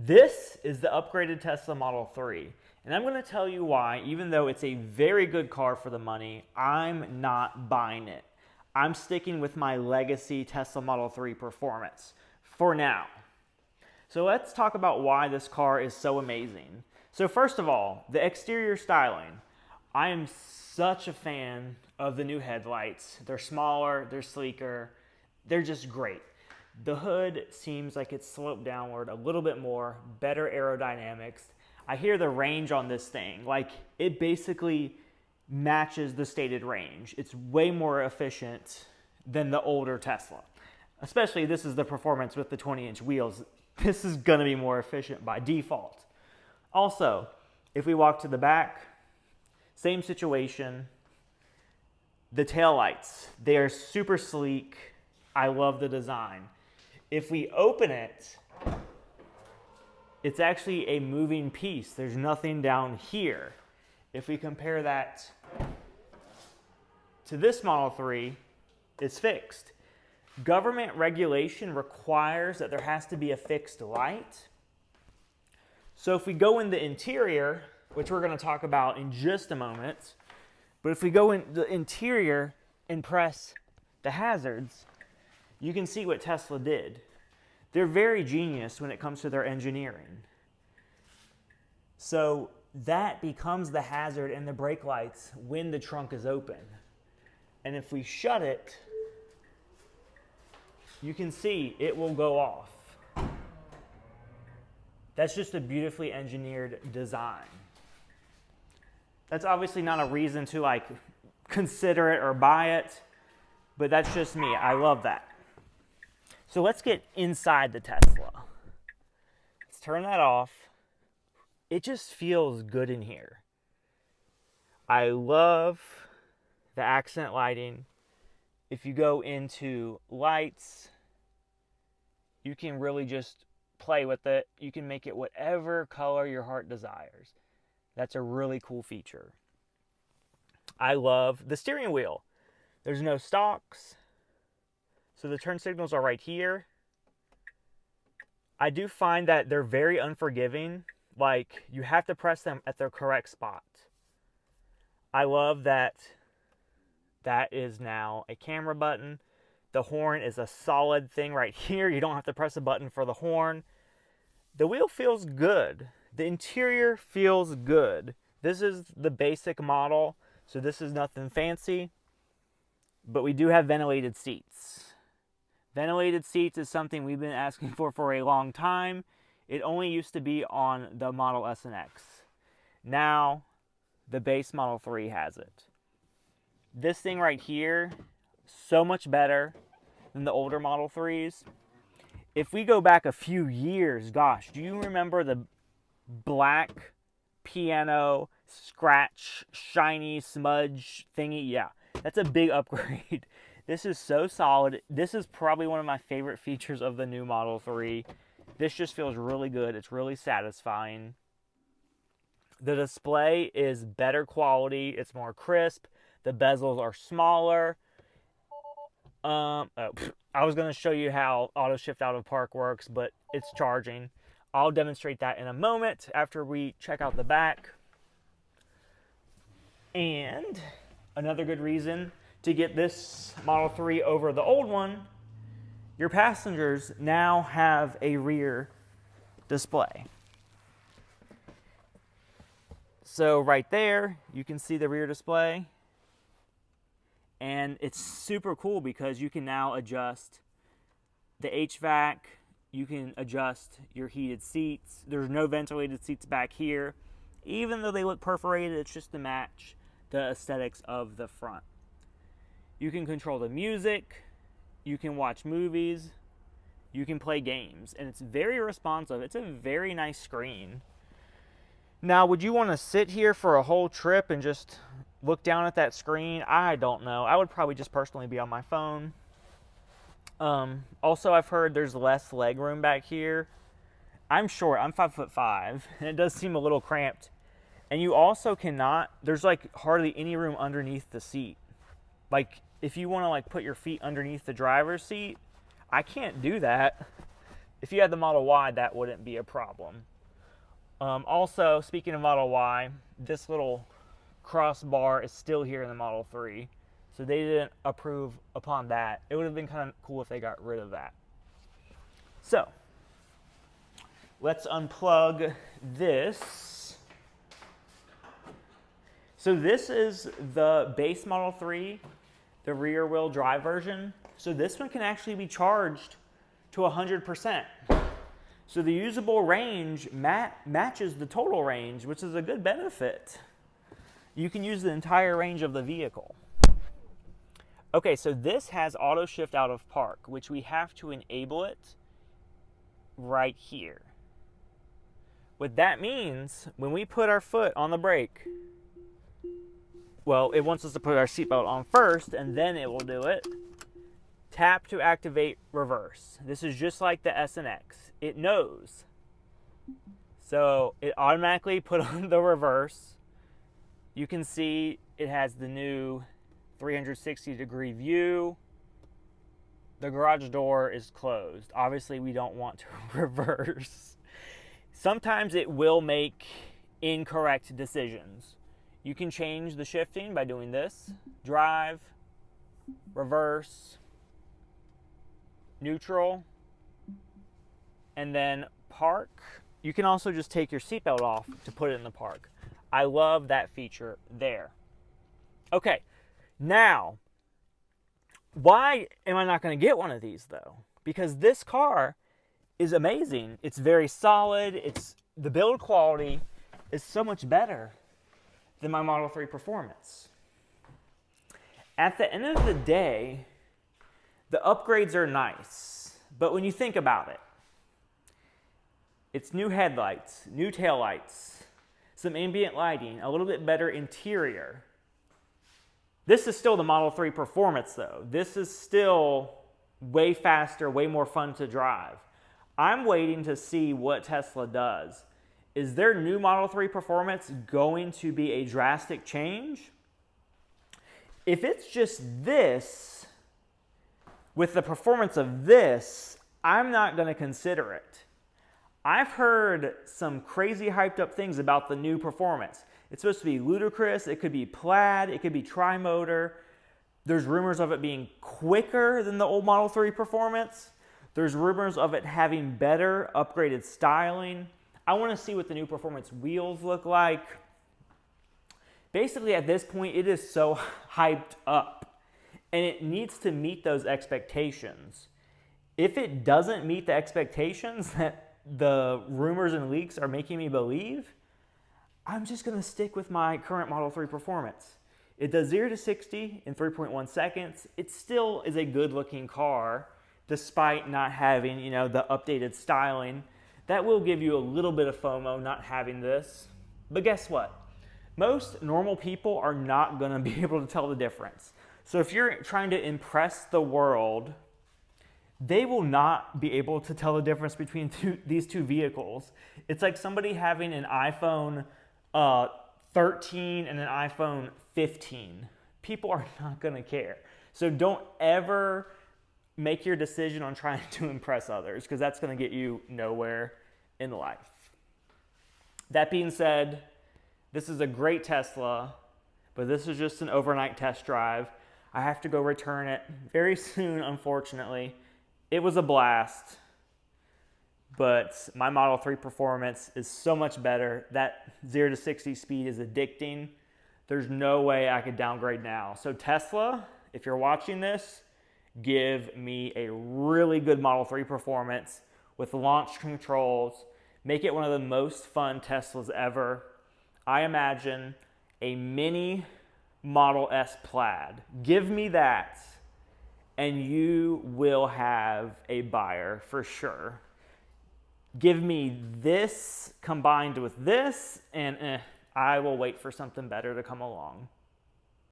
This is the upgraded Tesla Model 3. And I'm going to tell you why, even though it's a very good car for the money, I'm not buying it. I'm sticking with my legacy Tesla Model 3 performance for now. So let's talk about why this car is so amazing. So first of all, the exterior styling. I am such a fan of the new headlights. They're smaller, they're sleeker, they're just great. The hood seems like it's sloped downward a little bit more, better aerodynamics. I hear the range on this thing, like it basically matches the stated range. It's way more efficient than the older Tesla. Especially this is the performance with the 20-inch wheels. This is gonna be more efficient by default. Also, if we walk to the back, same situation. The taillights, they are super sleek. I love the design. If we open it, it's actually a moving piece. There's nothing down here. If we compare that to this Model 3, it's fixed. Government regulation requires that there has to be a fixed light. So if we go in the interior, which we're going to talk about in just a moment, but if we go in the interior and press the hazards, you can see what Tesla did. They're very genius when it comes to their engineering. So that becomes the hazard and the brake lights when the trunk is open. And if we shut it, you can see it will go off. That's just a beautifully engineered design. That's obviously not a reason to like consider it or buy it, but that's just me. I love that. So let's get inside the Tesla. Let's turn that off. It just feels good in here. I love the accent lighting. If you go into lights, you can really just play with it. You can make it whatever color your heart desires. That's a really cool feature. I love the steering wheel. There's no stalks, so the turn signals are right here. I do find that they're very unforgiving. Like, you have to press them at their correct spot. I love that that is now a camera button. The horn is a solid thing right here. You don't have to press a button for the horn. The wheel feels good. The interior feels good. This is the basic model, so this is nothing fancy. But we do have ventilated seats. Ventilated seats is something we've been asking for a long time. It only used to be on the Model S and X. Now, the base Model 3 has it. This thing right here, so much better than the older Model 3s. If we go back a few years, gosh, do you remember the black piano scratch shiny smudge thingy? Yeah, that's a big upgrade. This is so solid. This is probably one of my favorite features of the new Model 3. This just feels really good. It's really satisfying. The display is better quality. It's more crisp. The bezels are smaller. I was going to show you how auto shift out of park works, but it's charging. I'll demonstrate that in a moment after we check out the back. And another good reason to get this Model 3 over the old one, your passengers now have a rear display. So right there, you can see the rear display. And it's super cool because you can now adjust the HVAC. You can adjust your heated seats. There's no ventilated seats back here. Even though they look perforated, it's just to match the aesthetics of the front. You can control the music. You can watch movies. You can play games. And it's very responsive. It's a very nice screen. Now, would you want to sit here for a whole trip and just look down at that screen? I don't know. I would probably just personally be on my phone. Also, I've heard there's less leg room back here. I'm short. I'm 5'5", and it does seem a little cramped. And you also cannot, there's like hardly any room underneath the seat. Like, if you want to like put your feet underneath the driver's seat, I can't do that. If you had the Model Y, that wouldn't be a problem. Also, speaking of Model Y, this little crossbar is still here in the Model 3. So they didn't approve upon that. It would have been kind of cool if they got rid of that. So, let's unplug this. So this is the base Model 3, the rear wheel drive version. So this one can actually be charged to 100%. So the usable range matches the total range, which is a good benefit. You can use the entire range of the vehicle. Okay, so this has auto shift out of park, which we have to enable it right here. What that means, when we put our foot on the brake, well, it wants us to put our seatbelt on first, and then it will do it. Tap to activate reverse. This is just like the S and X. It knows. So it automatically put on the reverse. You can see it has the new 360-degree view. The garage door is closed. Obviously, we don't want to reverse. Sometimes it will make incorrect decisions. You can change the shifting by doing this. Drive, reverse, neutral, and then park. You can also just take your seatbelt off to put it in the park. I love that feature there. Okay, now, why am I not going to get one of these though? Because this car is amazing. It's very solid. The build quality is so much better than my Model 3 Performance. At the end of the day, the upgrades are nice, but when you think about it, it's new headlights, new taillights, some ambient lighting, a little bit better interior. This is still the Model 3 Performance though. This is still way faster, way more fun to drive. I'm waiting to see what Tesla does. Is their new Model 3 Performance going to be a drastic change? If it's just this, with the performance of this, I'm not going to consider it. I've heard some crazy hyped up things about the new Performance. It's supposed to be ludicrous. It could be plaid. It could be tri-motor. There's rumors of it being quicker than the old Model 3 Performance. There's rumors of it having better upgraded styling. I want to see what the new Performance wheels look like. Basically, at this point, it is so hyped up, and it needs to meet those expectations. If it doesn't meet the expectations that the rumors and leaks are making me believe, I'm just going to stick with my current Model 3 Performance. It does 0 to 60 in 3.1 seconds. It still is a good-looking car, despite not having, the updated styling. That will give you a little bit of FOMO not having this. But guess what? Most normal people are not going to be able to tell the difference. So if you're trying to impress the world, they will not be able to tell the difference between these two vehicles. It's like somebody having an iPhone 13 and an iPhone 15. People are not going to care. So don't ever make your decision on trying to impress others, because that's going to get you nowhere in life. That being said, this is a great Tesla, but this is just an overnight test drive. I have to go return it very soon, unfortunately. It was a blast, but my Model 3 Performance is so much better. That 0 to 60 speed is addicting. There's no way I could downgrade now. So Tesla, if you're watching this, give me a really good Model 3 Performance with launch controls. Make it one of the most fun Teslas ever. I imagine a mini Model S Plaid. Give me that, and you will have a buyer for sure. Give me this combined with this, and I will wait for something better to come along.